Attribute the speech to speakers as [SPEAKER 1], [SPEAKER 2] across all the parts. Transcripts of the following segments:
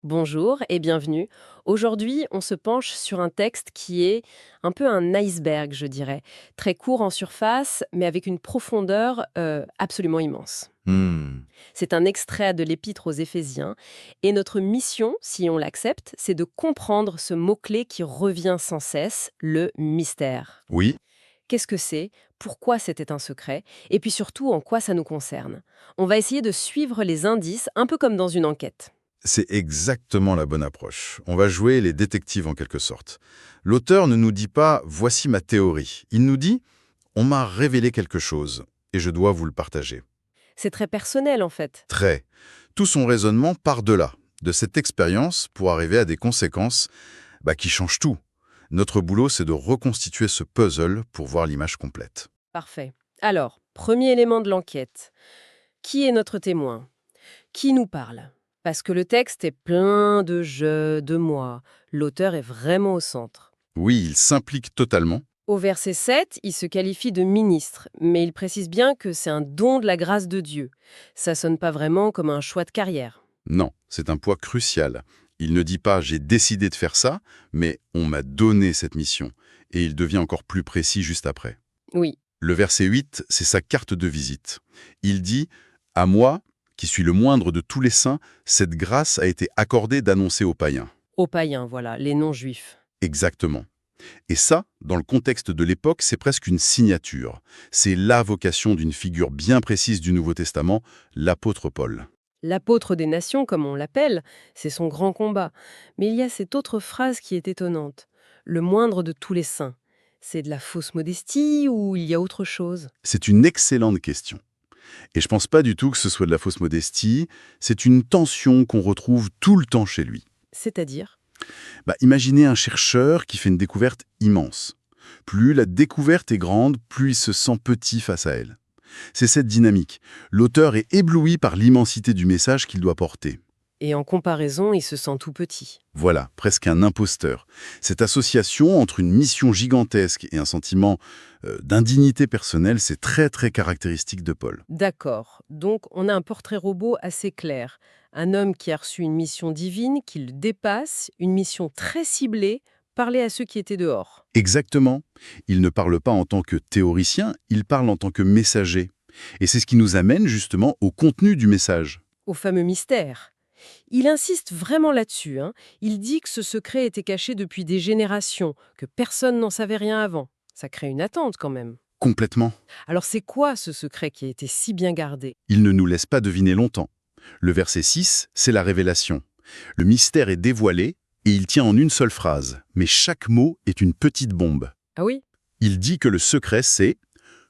[SPEAKER 1] Bonjour et bienvenue. Aujourd'hui, on se penche sur un texte qui est un peu un iceberg, je dirais. Très court en surface, mais avec une profondeur absolument immense.
[SPEAKER 2] Hmm.
[SPEAKER 1] C'est un extrait de l'Épître aux Éphésiens. Et notre mission, si on l'accepte, c'est de comprendre ce mot-clé qui revient sans cesse, le mystère.
[SPEAKER 2] Oui,
[SPEAKER 1] Qu'est-ce que c'est? Pourquoi c'était un secret? Et puis surtout, en quoi ça nous concerne? On va essayer de suivre les indices, un peu comme dans une enquête.
[SPEAKER 2] c'est exactement la bonne approche. On va jouer les détectives en quelque sorte. L'auteur ne nous dit pas «voici ma théorie». Il nous dit «on m'a révélé quelque chose et je dois vous le partager».
[SPEAKER 1] C'est très personnel en fait.
[SPEAKER 2] Très. Tout son raisonnement part de là, de cette expérience pour arriver à des conséquences qui changent tout. Notre boulot, c'est de reconstituer ce puzzle pour voir l'image complète.
[SPEAKER 1] Parfait. Alors, premier élément de l'enquête. Qui est notre témoin? Qui nous parle? Parce que le texte est plein de je, de moi. L'auteur est vraiment au centre.
[SPEAKER 2] Oui, il s'implique totalement.
[SPEAKER 1] Au verset 7, il se qualifie de ministre, mais il précise bien que c'est un don de la grâce de Dieu. Ça sonne pas vraiment comme un choix de carrière.
[SPEAKER 2] Non, c'est un poids crucial. Il ne dit pas «j'ai décidé de faire ça», mais «on m'a donné cette mission». Et il devient encore plus précis juste après.
[SPEAKER 1] Oui,
[SPEAKER 2] Le verset 8, c'est sa carte de visite. Il dit «À moi, qui suis le moindre de tous les saints, cette grâce a été accordée d'annoncer aux païens».
[SPEAKER 1] aux païens, voilà, les non-juifs.
[SPEAKER 2] Exactement. Et ça, dans le contexte de l'époque, c'est presque une signature. C'est la vocation d'une figure bien précise du Nouveau Testament, l'apôtre Paul.
[SPEAKER 1] L'apôtre des nations, comme on l'appelle, c'est son grand combat. Mais il y a cette autre phrase qui est étonnante. Le moindre de tous les saints. C'est de la fausse modestie ou il y a autre chose?
[SPEAKER 2] C'est une excellente question. Et je pense pas du tout que ce soit de la fausse modestie, c'est une tension qu'on retrouve tout le temps chez lui.
[SPEAKER 1] C'est-à-dire?
[SPEAKER 2] Imaginez un chercheur qui fait une découverte immense. Plus la découverte est grande, plus il se sent petit face à elle. C'est cette dynamique. L'auteur est ébloui par l'immensité du message qu'il doit porter.
[SPEAKER 1] Et en comparaison, il se sent tout petit.
[SPEAKER 2] Voilà, presque un imposteur. Cette association entre une mission gigantesque et un sentiment d'indignité personnelle, c'est très très caractéristique de Paul.
[SPEAKER 1] D'accord. Donc, on a un portrait robot assez clair. Un homme qui a reçu une mission divine, qui le dépasse, une mission très ciblée, parler à ceux qui étaient dehors.
[SPEAKER 2] Exactement. Il ne parle pas en tant que théoricien, il parle en tant que messager. Et c'est ce qui nous amène justement au contenu du message.
[SPEAKER 1] Au fameux mystère. Il insiste vraiment là-dessus, hein. Il dit que ce secret était caché depuis des générations, que personne n'en savait rien avant. Ça crée une attente quand même.
[SPEAKER 2] Complètement.
[SPEAKER 1] Alors c'est quoi ce secret qui a été si bien gardé?
[SPEAKER 2] Il ne nous laisse pas deviner longtemps. Le verset 6, c'est la révélation. Le mystère est dévoilé et il tient en une seule phrase, mais chaque mot est une petite bombe.
[SPEAKER 1] Ah oui?
[SPEAKER 2] Il dit que le secret, c'est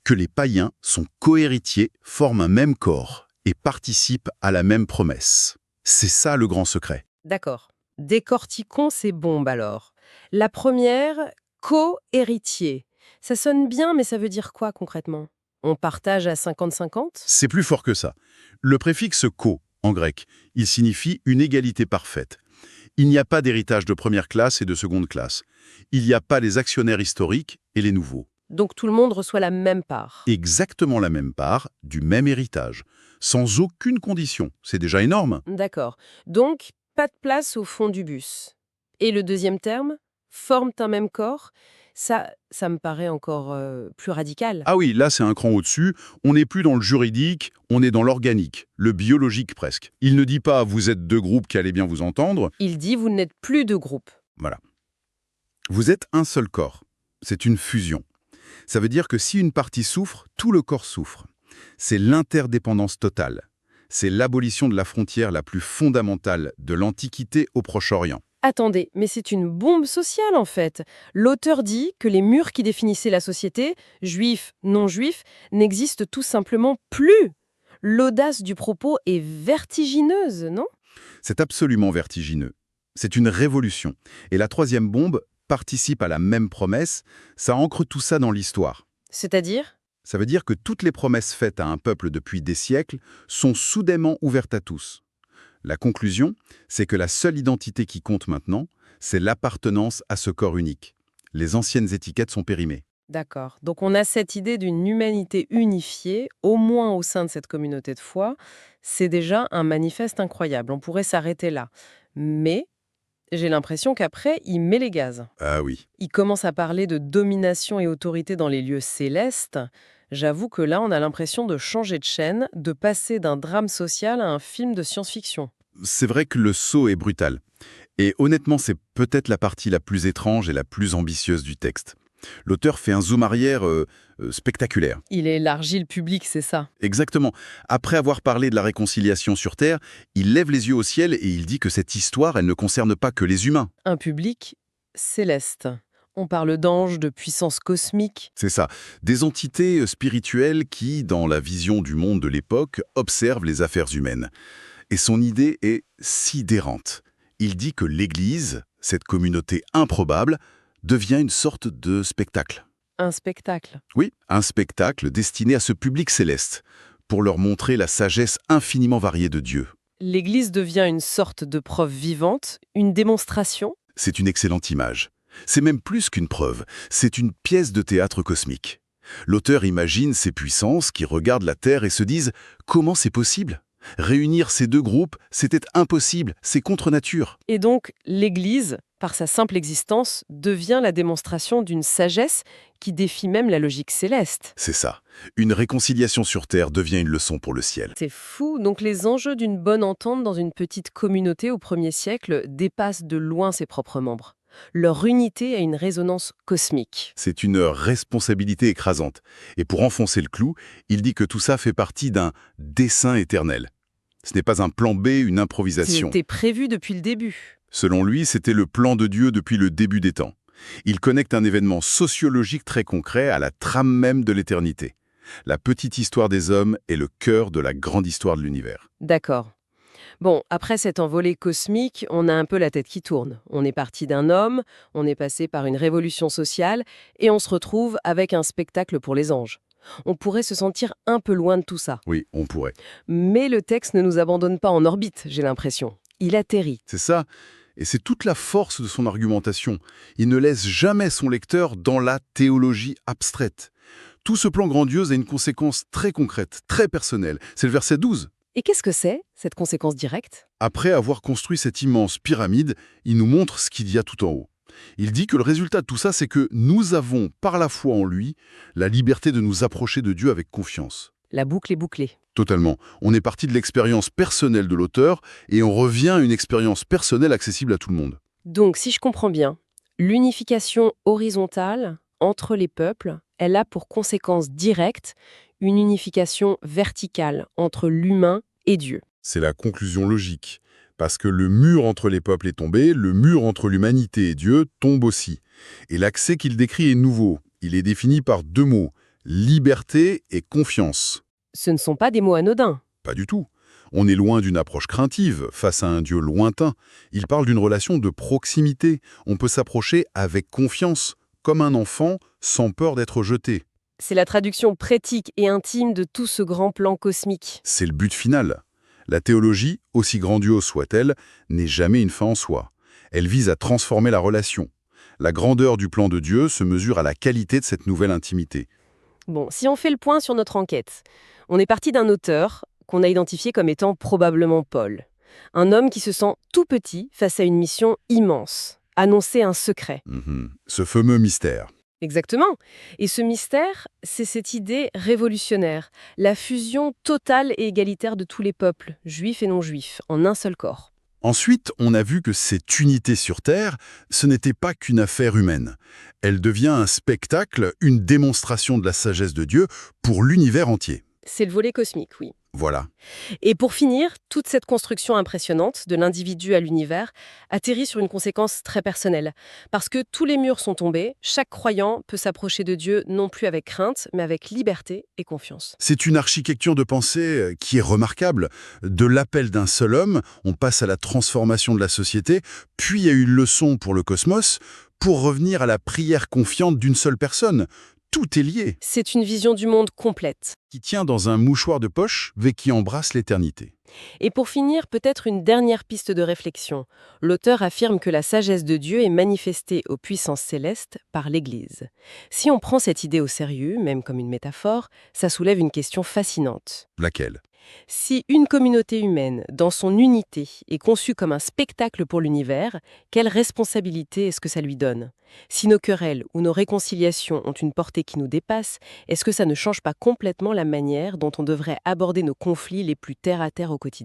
[SPEAKER 2] que les païens sont cohéritiers, forment un même corps et participent à la même promesse. C'est ça le grand secret.
[SPEAKER 1] D'accord. Décortiquons ces bombes alors. La première, co-héritier. Ça sonne bien, mais ça veut dire quoi concrètement? On partage à 50-50?
[SPEAKER 2] C'est plus fort que ça. Le préfixe «ko», en grec, il signifie une égalité parfaite. Il n'y a pas d'héritage de première classe et de seconde classe. Il n'y a pas les actionnaires historiques et les nouveaux.
[SPEAKER 1] Donc tout le monde reçoit la même part.
[SPEAKER 2] Exactement la même part, du même héritage, sans aucune condition. C'est déjà énorme.
[SPEAKER 1] D'accord. Donc, pas de place au fond du bus. Et le deuxième terme, forment un même corps, ça me paraît encore plus radical.
[SPEAKER 2] Ah oui, là c'est un cran au-dessus, on n'est plus dans le juridique, on est dans l'organique, le biologique presque. Il ne dit pas «vous êtes deux groupes qui allaient bien vous entendre»,
[SPEAKER 1] Il dit vous n'êtes plus de groupe.
[SPEAKER 2] voilà. Vous êtes un seul corps. C'est une fusion. Ça veut dire que si une partie souffre, tout le corps souffre. C'est l'interdépendance totale. C'est l'abolition de la frontière la plus fondamentale de l'Antiquité au Proche-Orient.
[SPEAKER 1] Attendez, mais c'est une bombe sociale en fait. L'auteur dit que les murs qui définissaient la société, juifs, non-juifs, n'existent tout simplement plus. L'audace du propos est vertigineuse, non?
[SPEAKER 2] C'est absolument vertigineux. C'est une révolution. Et la troisième bombe participe à la même promesse, ça ancre tout ça dans l'histoire.
[SPEAKER 1] C'est-à-dire?
[SPEAKER 2] Ça veut dire que toutes les promesses faites à un peuple depuis des siècles sont soudainement ouvertes à tous. La conclusion, c'est que la seule identité qui compte maintenant, c'est l'appartenance à ce corps unique. Les anciennes étiquettes sont périmées.
[SPEAKER 1] D'accord. Donc on a cette idée d'une humanité unifiée, au moins au sein de cette communauté de foi. C'est déjà un manifeste incroyable. On pourrait s'arrêter là. Mais j'ai l'impression qu'après, il met les gaz.
[SPEAKER 2] Ah oui.
[SPEAKER 1] Il commence à parler de domination et autorité dans les lieux célestes. J'avoue que là, on a l'impression de changer de chaîne, de passer d'un drame social à un film de science-fiction.
[SPEAKER 2] C'est vrai que le saut est brutal. Et honnêtement, c'est peut-être la partie la plus étrange et la plus ambitieuse du texte. L'auteur fait un zoom arrière spectaculaire.
[SPEAKER 1] Il élargit le public, c'est ça.
[SPEAKER 2] Exactement. Après avoir parlé de la réconciliation sur Terre, il lève les yeux au ciel et il dit que cette histoire, elle ne concerne pas que les humains.
[SPEAKER 1] Un public céleste. On parle d'anges, de puissance cosmique.
[SPEAKER 2] C'est ça. Des entités spirituelles qui, dans la vision du monde de l'époque, observent les affaires humaines. Et son idée est sidérante. Il dit que l'Église, cette communauté improbable, devient une sorte de spectacle.
[SPEAKER 1] Un spectacle.
[SPEAKER 2] Oui, un spectacle destiné à ce public céleste, pour leur montrer la sagesse infiniment variée de Dieu.
[SPEAKER 1] L'Église devient une sorte de preuve vivante, une démonstration.
[SPEAKER 2] C'est une excellente image. C'est même plus qu'une preuve, c'est une pièce de théâtre cosmique. L'auteur imagine ces puissances qui regardent la Terre et se disent « Comment c'est possible ? Réunir ces deux groupes, c'était impossible, c'est contre nature. »
[SPEAKER 1] Et donc, l'Église, par sa simple existence, devient la démonstration d'une sagesse qui défie même la logique céleste.
[SPEAKER 2] C'est ça. Une réconciliation sur Terre devient une leçon pour le ciel.
[SPEAKER 1] C'est fou. Donc les enjeux d'une bonne entente dans une petite communauté au 1er siècle dépassent de loin ses propres membres. Leur unité a une résonance cosmique.
[SPEAKER 2] C'est une responsabilité écrasante. Et pour enfoncer le clou, il dit que tout ça fait partie d'un dessein éternel. Ce n'est pas un plan B, une improvisation.
[SPEAKER 1] C'était prévu depuis le début.
[SPEAKER 2] Selon lui, c'était le plan de Dieu depuis le début des temps. Il connecte un événement sociologique très concret à la trame même de l'éternité. La petite histoire des hommes est le cœur de la grande histoire de l'univers.
[SPEAKER 1] D'accord. Bon, après cette envolée cosmique, on a un peu la tête qui tourne. On est parti d'un homme, on est passé par une révolution sociale, et on se retrouve avec un spectacle pour les anges. On pourrait se sentir un peu loin de tout ça.
[SPEAKER 2] Oui, on pourrait.
[SPEAKER 1] Mais le texte ne nous abandonne pas en orbite, j'ai l'impression. Il atterrit.
[SPEAKER 2] C'est ça. Et c'est toute la force de son argumentation. Il ne laisse jamais son lecteur dans la théologie abstraite. Tout ce plan grandiose a une conséquence très concrète, très personnelle. C'est le verset 12.
[SPEAKER 1] Et qu'est-ce que c'est, cette conséquence directe ?
[SPEAKER 2] Après avoir construit cette immense pyramide, il nous montre ce qu'il y a tout en haut. Il dit que le résultat de tout ça, c'est que nous avons, par la foi en lui, la liberté de nous approcher de Dieu avec confiance.
[SPEAKER 1] La boucle est bouclée.
[SPEAKER 2] Totalement. On est parti de l'expérience personnelle de l'auteur et on revient à une expérience personnelle accessible à tout le monde.
[SPEAKER 1] Donc, si je comprends bien, l'unification horizontale entre les peuples, elle a pour conséquence directe une unification verticale entre l'humain et Dieu.
[SPEAKER 2] C'est la conclusion logique. Parce que le mur entre les peuples est tombé, le mur entre l'humanité et Dieu tombe aussi. Et l'accès qu'il décrit est nouveau. Il est défini par deux mots, liberté et confiance.
[SPEAKER 1] Ce ne sont pas des mots anodins.
[SPEAKER 2] Pas du tout. On est loin d'une approche craintive, face à un Dieu lointain. Il parle d'une relation de proximité. On peut s'approcher avec confiance, comme un enfant, sans peur d'être jeté.
[SPEAKER 1] C'est la traduction pratique et intime de tout ce grand plan cosmique.
[SPEAKER 2] C'est le but final. La théologie, aussi grandiose soit-elle, n'est jamais une fin en soi. Elle vise à transformer la relation. La grandeur du plan de Dieu se mesure à la qualité de cette nouvelle intimité.
[SPEAKER 1] Bon, si on fait le point sur notre enquête, on est parti d'un auteur qu'on a identifié comme étant probablement Paul. Un homme qui se sent tout petit face à une mission immense, annoncer un secret.
[SPEAKER 2] Ce fameux mystère.
[SPEAKER 1] Exactement. Et ce mystère, c'est cette idée révolutionnaire, la fusion totale et égalitaire de tous les peuples, juifs et non-juifs, en un seul corps.
[SPEAKER 2] Ensuite, on a vu que cette unité sur Terre, ce n'était pas qu'une affaire humaine. Elle devient un spectacle, une démonstration de la sagesse de Dieu pour l'univers entier.
[SPEAKER 1] C'est le volet cosmique, oui.
[SPEAKER 2] Voilà.
[SPEAKER 1] Et pour finir, toute cette construction impressionnante, de l'individu à l'univers, atterrit sur une conséquence très personnelle. Parce que tous les murs sont tombés, chaque croyant peut s'approcher de Dieu non plus avec crainte, mais avec liberté et confiance.
[SPEAKER 2] C'est une architecture de pensée qui est remarquable. De l'appel d'un seul homme, on passe à la transformation de la société, puis à une leçon pour le cosmos, pour revenir à la prière confiante d'une seule personne. Tout est lié.
[SPEAKER 1] C'est une vision du monde complète.
[SPEAKER 2] Qui tient dans un mouchoir de poche, mais qui embrasse l'éternité.
[SPEAKER 1] Et pour finir, peut-être une dernière piste de réflexion. L'auteur affirme que la sagesse de Dieu est manifestée aux puissances célestes par l'Église. Si on prend cette idée au sérieux, même comme une métaphore, ça soulève une question fascinante.
[SPEAKER 2] Laquelle ?
[SPEAKER 1] Si une communauté humaine, dans son unité, est conçue comme un spectacle pour l'univers, quelle responsabilité est-ce que ça lui donne? Si nos querelles ou nos réconciliations ont une portée qui nous dépasse, est-ce que ça ne change pas complètement la manière dont on devrait aborder nos conflits les plus terre à terre au quotidien?